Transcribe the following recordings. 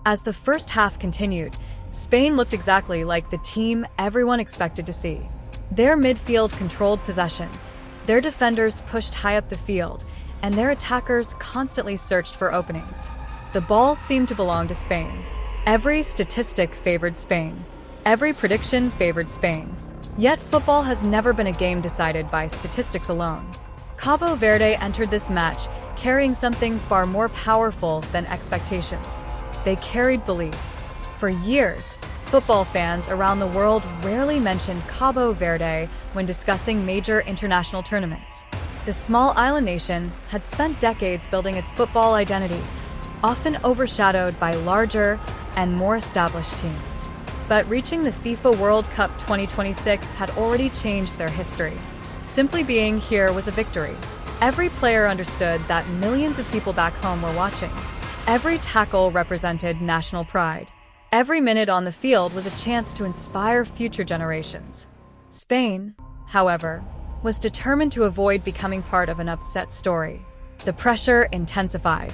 As the first half continued, Spain looked exactly like the team everyone expected to see. Their midfield controlled possession, their defenders pushed high up the field, and their attackers constantly searched for openings. The ball seemed to belong to Spain. Every statistic favored Spain. Every prediction favored Spain. Yet football has never been a game decided by statistics alone. Cabo Verde entered this match carrying something far more powerful than expectations. They carried belief. For years, football fans around the world rarely mentioned Cabo Verde when discussing major international tournaments. The small island nation had spent decades building its football identity, often overshadowed by larger and more established teams. But reaching the FIFA World Cup 2026 had already changed their history. Simply being here was a victory. Every player understood that millions of people back home were watching. Every tackle represented national pride. Every minute on the field was a chance to inspire future generations. Spain, however, was determined to avoid becoming part of an upset story. The pressure intensified.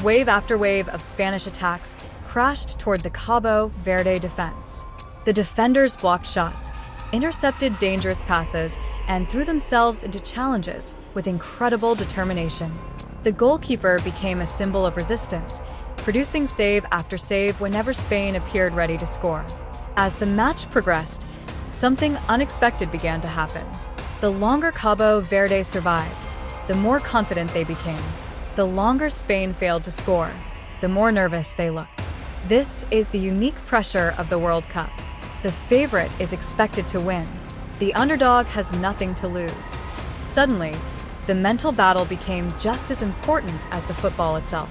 Wave after wave of Spanish attacks crashed toward the Cabo Verde defense. The defenders blocked shots, intercepted dangerous passes, and threw themselves into challenges with incredible determination. The goalkeeper became a symbol of resistance, producing save after save whenever Spain appeared ready to score. As the match progressed, something unexpected began to happen. The longer Cabo Verde survived, the more confident they became. The longer Spain failed to score, the more nervous they looked. This is the unique pressure of the World Cup. The favorite is expected to win. The underdog has nothing to lose. Suddenly, the mental battle became just as important as the football itself.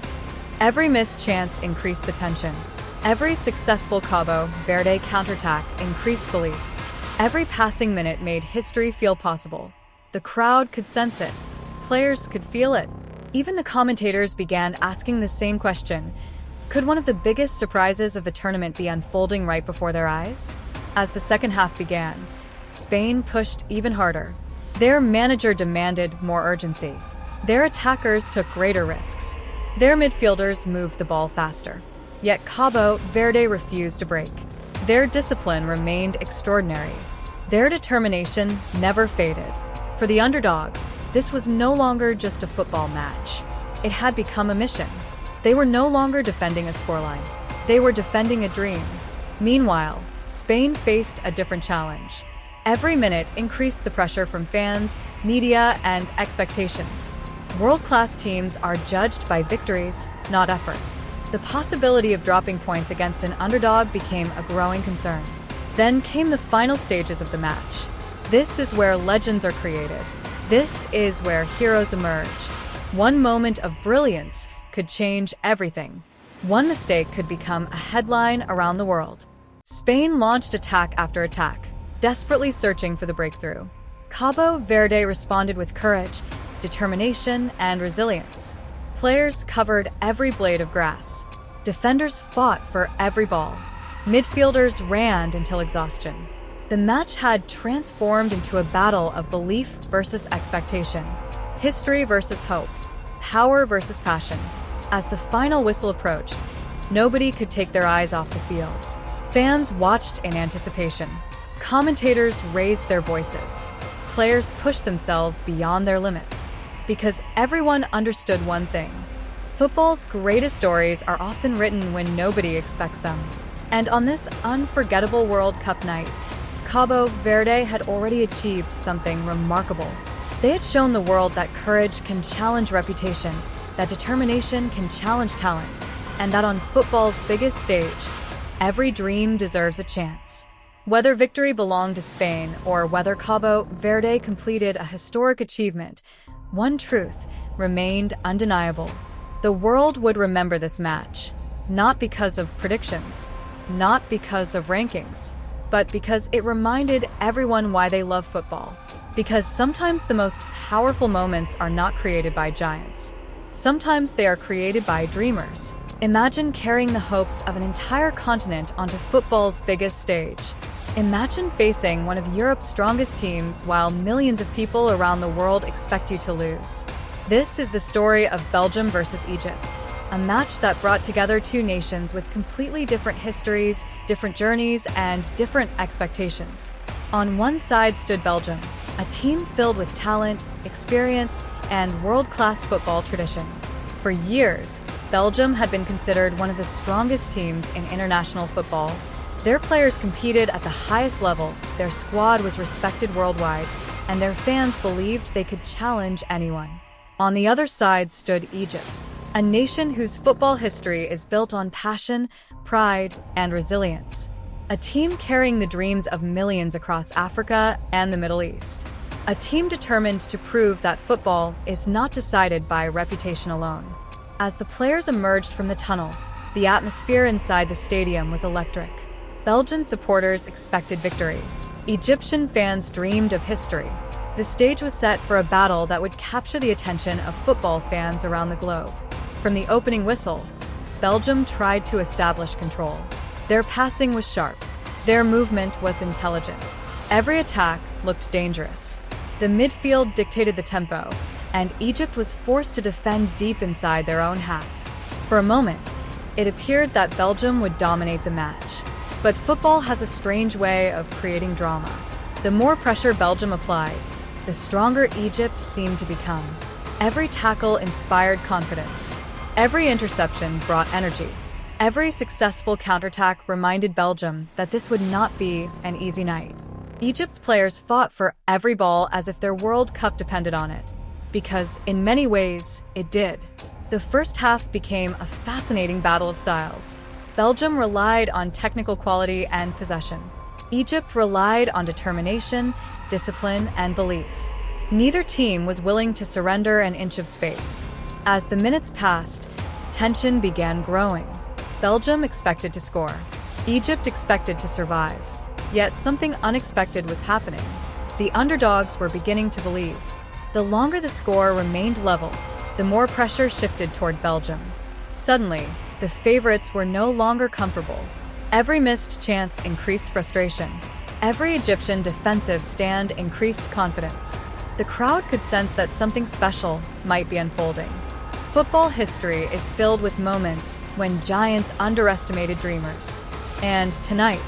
Every missed chance increased the tension. Every successful Cabo Verde counterattack increased belief. Every passing minute made history feel possible. The crowd could sense it. Players could feel it. Even the commentators began asking the same question. Could one of the biggest surprises of the tournament be unfolding right before their eyes? As the second half began, Spain pushed even harder. Their manager demanded more urgency. Their attackers took greater risks. Their midfielders moved the ball faster. Yet Cabo Verde refused to break. Their discipline remained extraordinary. Their determination never faded. For the underdogs, this was no longer just a football match. It had become a mission. They were no longer defending a scoreline. They were defending a dream. Meanwhile, Spain faced a different challenge. Every minute increased the pressure from fans, media, and expectations. World-class teams are judged by victories, not effort. The possibility of dropping points against an underdog became a growing concern. Then came the final stages of the match. This is where legends are created. This is where heroes emerge. One moment of brilliance could change everything. One mistake could become a headline around the world. Spain launched attack after attack, desperately searching for the breakthrough. Cabo Verde responded with courage, determination, and resilience. Players covered every blade of grass. Defenders fought for every ball. Midfielders ran until exhaustion. The match had transformed into a battle of belief versus expectation, history versus hope, power versus passion. As the final whistle approached, nobody could take their eyes off the field. Fans watched in anticipation. Commentators raised their voices. Players pushed themselves beyond their limits. Because everyone understood one thing. Football's greatest stories are often written when nobody expects them. And on this unforgettable World Cup night, Cabo Verde had already achieved something remarkable. They had shown the world that courage can challenge reputation, that determination can challenge talent, and that on football's biggest stage, every dream deserves a chance. Whether victory belonged to Spain or whether Cabo Verde completed a historic achievement, one truth remained undeniable. The world would remember this match, not because of predictions, not because of rankings, but because it reminded everyone why they love football. Because sometimes the most powerful moments are not created by giants. Sometimes they are created by dreamers. Imagine carrying the hopes of an entire continent onto football's biggest stage. Imagine facing one of Europe's strongest teams while millions of people around the world expect you to lose. This is the story of Belgium versus Egypt, a match that brought together two nations with completely different histories, different journeys, and different expectations. On one side stood Belgium, a team filled with talent, experience, and world-class football tradition. For years, Belgium had been considered one of the strongest teams in international football. Their players competed at the highest level, their squad was respected worldwide, and their fans believed they could challenge anyone. On the other side stood Egypt, a nation whose football history is built on passion, pride, and resilience. A team carrying the dreams of millions across Africa and the Middle East. A team determined to prove that football is not decided by reputation alone. As the players emerged from the tunnel, the atmosphere inside the stadium was electric. Belgian supporters expected victory. Egyptian fans dreamed of history. The stage was set for a battle that would capture the attention of football fans around the globe. From the opening whistle, Belgium tried to establish control. Their passing was sharp. Their movement was intelligent. Every attack looked dangerous. The midfield dictated the tempo, and Egypt was forced to defend deep inside their own half. For a moment, it appeared that Belgium would dominate the match. But football has a strange way of creating drama. The more pressure Belgium applied, the stronger Egypt seemed to become. Every tackle inspired confidence. Every interception brought energy. Every successful counterattack reminded Belgium that this would not be an easy night. Egypt's players fought for every ball as if their World Cup depended on it. Because, in many ways, it did. The first half became a fascinating battle of styles. Belgium relied on technical quality and possession. Egypt relied on determination, discipline, and belief. Neither team was willing to surrender an inch of space. As the minutes passed, tension began growing. Belgium expected to score. Egypt expected to survive. Yet something unexpected was happening. The underdogs were beginning to believe. The longer the score remained level, the more pressure shifted toward Belgium. Suddenly, the favorites were no longer comfortable. Every missed chance increased frustration. Every Egyptian defensive stand increased confidence. The crowd could sense that something special might be unfolding. Football history is filled with moments when giants underestimated dreamers. And tonight,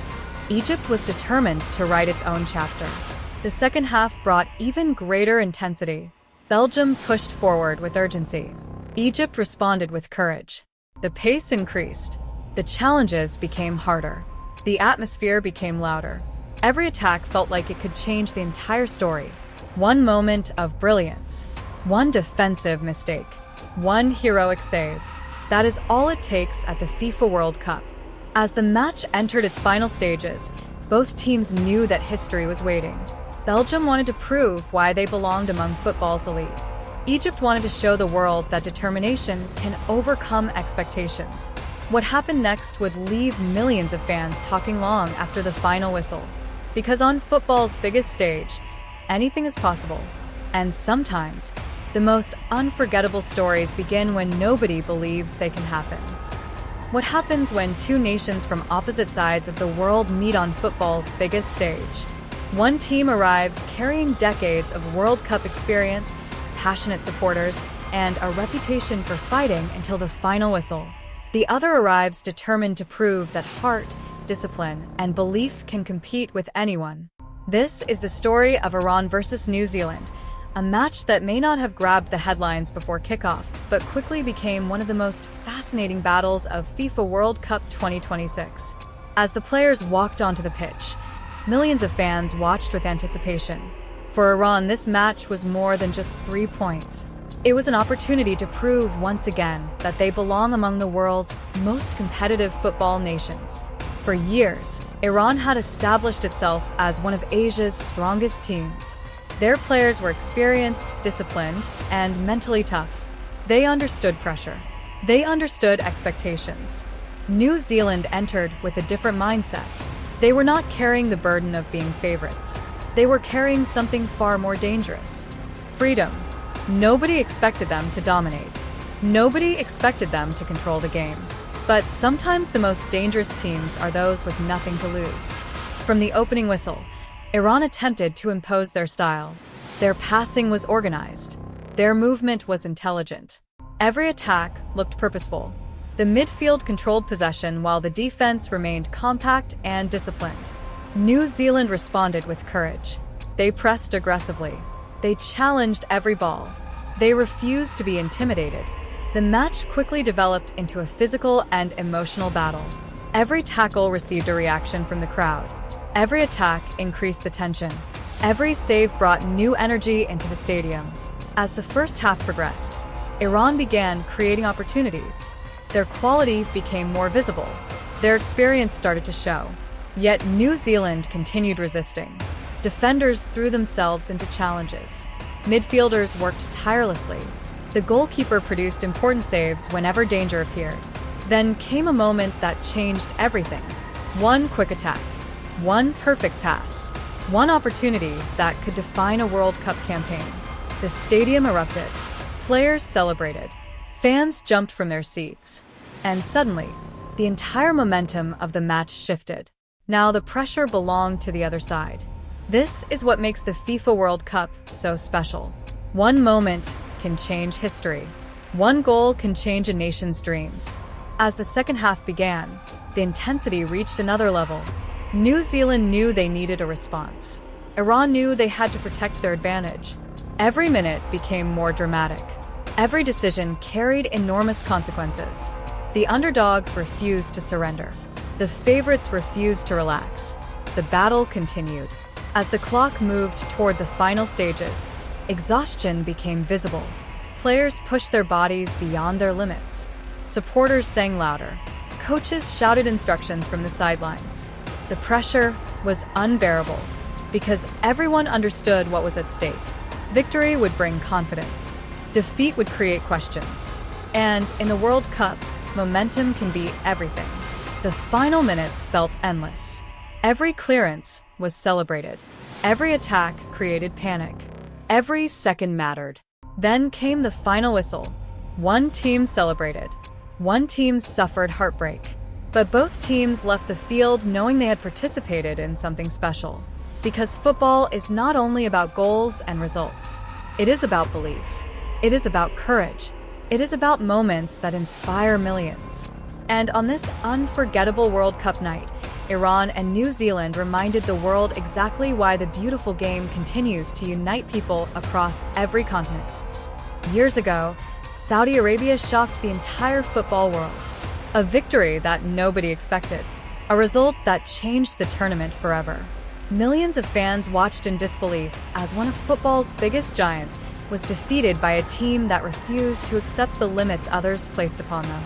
Egypt was determined to write its own chapter. The second half brought even greater intensity. Belgium pushed forward with urgency. Egypt responded with courage. The pace increased. The challenges became harder. The atmosphere became louder. Every attack felt like it could change the entire story. One moment of brilliance. One defensive mistake. One heroic save. That is all it takes at the FIFA World Cup. As the match entered its final stages, both teams knew that history was waiting. Belgium wanted to prove why they belonged among football's elite. Egypt wanted to show the world that determination can overcome expectations. What happened next would leave millions of fans talking long after the final whistle. Because on football's biggest stage, anything is possible. And sometimes, the most unforgettable stories begin when nobody believes they can happen. What happens when two nations from opposite sides of the world meet on football's biggest stage? One team arrives carrying decades of World Cup experience, passionate supporters, and a reputation for fighting until the final whistle. The other arrives determined to prove that heart, discipline, and belief can compete with anyone. This is the story of Iran versus New Zealand, a match that may not have grabbed the headlines before kickoff, but quickly became one of the most fascinating battles of FIFA World Cup 2026. As the players walked onto the pitch, millions of fans watched with anticipation. For Iran, this match was more than just 3 points. It was an opportunity to prove once again that they belong among the world's most competitive football nations. For years, Iran had established itself as one of Asia's strongest teams. Their players were experienced, disciplined, and mentally tough. They understood pressure. They understood expectations. New Zealand entered with a different mindset. They were not carrying the burden of being favorites. They were carrying something far more dangerous: freedom. Nobody expected them to dominate. Nobody expected them to control the game. But sometimes the most dangerous teams are those with nothing to lose. From the opening whistle, Iran attempted to impose their style. Their passing was organized. Their movement was intelligent. Every attack looked purposeful. The midfield controlled possession while the defense remained compact and disciplined. New Zealand responded with courage. They pressed aggressively. They challenged every ball. They refused to be intimidated. The match quickly developed into a physical and emotional battle. Every tackle received a reaction from the crowd. Every attack increased the tension. Every save brought new energy into the stadium. As the first half progressed, Iran began creating opportunities. Their quality became more visible. Their experience started to show. Yet New Zealand continued resisting. Defenders threw themselves into challenges. Midfielders worked tirelessly. The goalkeeper produced important saves whenever danger appeared. Then came a moment that changed everything. One quick attack. One perfect pass. One opportunity that could define a World Cup campaign. The stadium erupted. Players celebrated. Fans jumped from their seats. And suddenly, the entire momentum of the match shifted. Now the pressure belonged to the other side. This is what makes the FIFA World Cup so special. One moment can change history. One goal can change a nation's dreams. As the second half began, the intensity reached another level. New Zealand knew they needed a response. Iran knew they had to protect their advantage. Every minute became more dramatic. Every decision carried enormous consequences. The underdogs refused to surrender. The favorites refused to relax. The battle continued. As the clock moved toward the final stages, exhaustion became visible. Players pushed their bodies beyond their limits. Supporters sang louder. Coaches shouted instructions from the sidelines. The pressure was unbearable because everyone understood what was at stake. Victory would bring confidence. Defeat would create questions. And in the World Cup, momentum can be everything. The final minutes felt endless. Every clearance was celebrated. Every attack created panic. Every second mattered. Then came the final whistle. One team celebrated. One team suffered heartbreak. But both teams left the field knowing they had participated in something special. Because football is not only about goals and results. It is about belief. It is about courage. It is about moments that inspire millions. And on this unforgettable World Cup night, Iran and New Zealand reminded the world exactly why the beautiful game continues to unite people across every continent. Years ago, Saudi Arabia shocked the entire football world. A victory that nobody expected. A result that changed the tournament forever. Millions of fans watched in disbelief as one of football's biggest giants was defeated by a team that refused to accept the limits others placed upon them.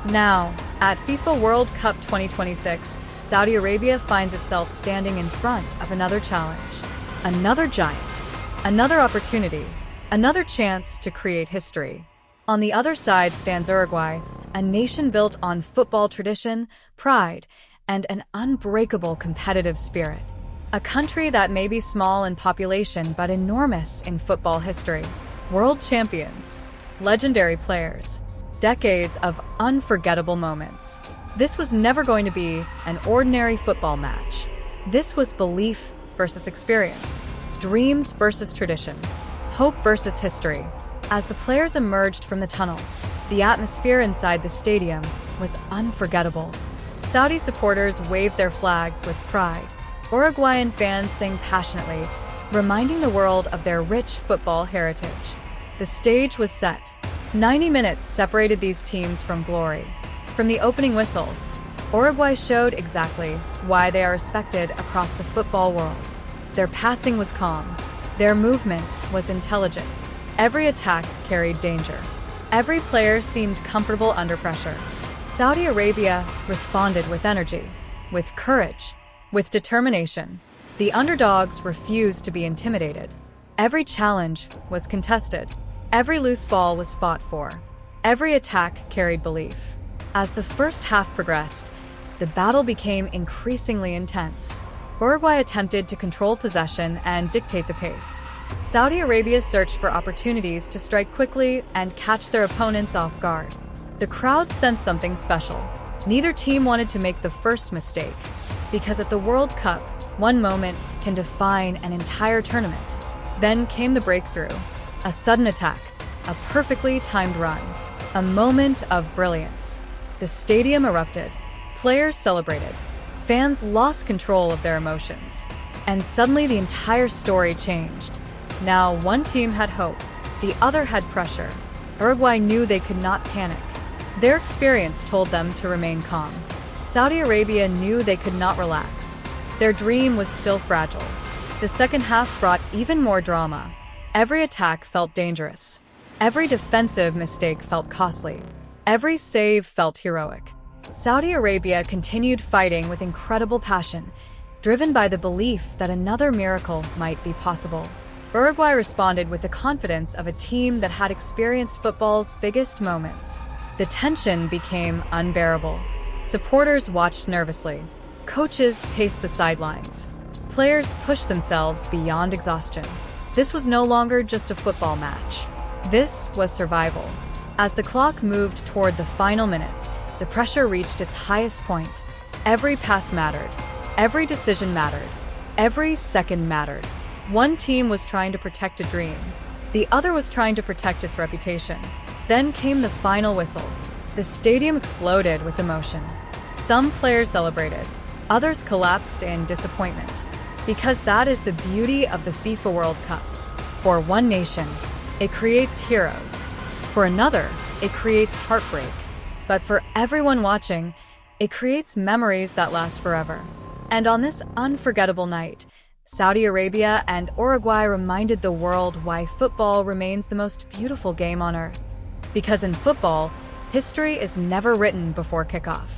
Now, at FIFA World Cup 2026, Saudi Arabia finds itself standing in front of another challenge. Another giant. Another opportunity. Another chance to create history. On the other side stands Uruguay, a nation built on football tradition, pride, and an unbreakable competitive spirit. A country that may be small in population but enormous in football history. World champions. Legendary players. Decades of unforgettable moments. This was never going to be an ordinary football match. This was belief versus experience. Dreams versus tradition. Hope versus history. As the players emerged from the tunnel, the atmosphere inside the stadium was unforgettable. Saudi supporters waved their flags with pride. Uruguayan fans sang passionately, reminding the world of their rich football heritage. The stage was set. 90 minutes separated these teams from glory. From the opening whistle, Uruguay showed exactly why they are respected across the football world. Their passing was calm. Their movement was intelligent. Every attack carried danger. Every player seemed comfortable under pressure. Saudi Arabia responded with energy, with courage, with determination. The underdogs refused to be intimidated. Every challenge was contested. Every loose ball was fought for. Every attack carried belief. As the first half progressed, the battle became increasingly intense. Uruguay attempted to control possession and dictate the pace. Saudi Arabia searched for opportunities to strike quickly and catch their opponents off guard. The crowd sensed something special. Neither team wanted to make the first mistake, because at the World Cup, one moment can define an entire tournament. Then came the breakthrough. A sudden attack. A perfectly timed run. A moment of brilliance. The stadium erupted. Players celebrated. Fans lost control of their emotions. And suddenly the entire story changed. Now one team had hope. The other had pressure. Uruguay knew they could not panic. Their experience told them to remain calm. Saudi Arabia knew they could not relax. Their dream was still fragile. The second half brought even more drama. Every attack felt dangerous. Every defensive mistake felt costly. Every save felt heroic. Saudi Arabia continued fighting with incredible passion, driven by the belief that another miracle might be possible. Uruguay responded with the confidence of a team that had experienced football's biggest moments. The tension became unbearable. Supporters watched nervously. Coaches paced the sidelines. Players pushed themselves beyond exhaustion. This was no longer just a football match. This was survival. As the clock moved toward the final minutes, the pressure reached its highest point. Every pass mattered. Every decision mattered. Every second mattered. One team was trying to protect a dream. The other was trying to protect its reputation. Then came the final whistle. The stadium exploded with emotion. Some players celebrated. Others collapsed in disappointment. Because that is the beauty of the FIFA World Cup. For one nation, it creates heroes. For another, it creates heartbreak. But for everyone watching, it creates memories that last forever. And on this unforgettable night, Saudi Arabia and Uruguay reminded the world why football remains the most beautiful game on earth. Because in football, history is never written before kickoff.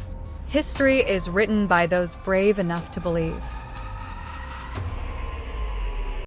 History is written by those brave enough to believe.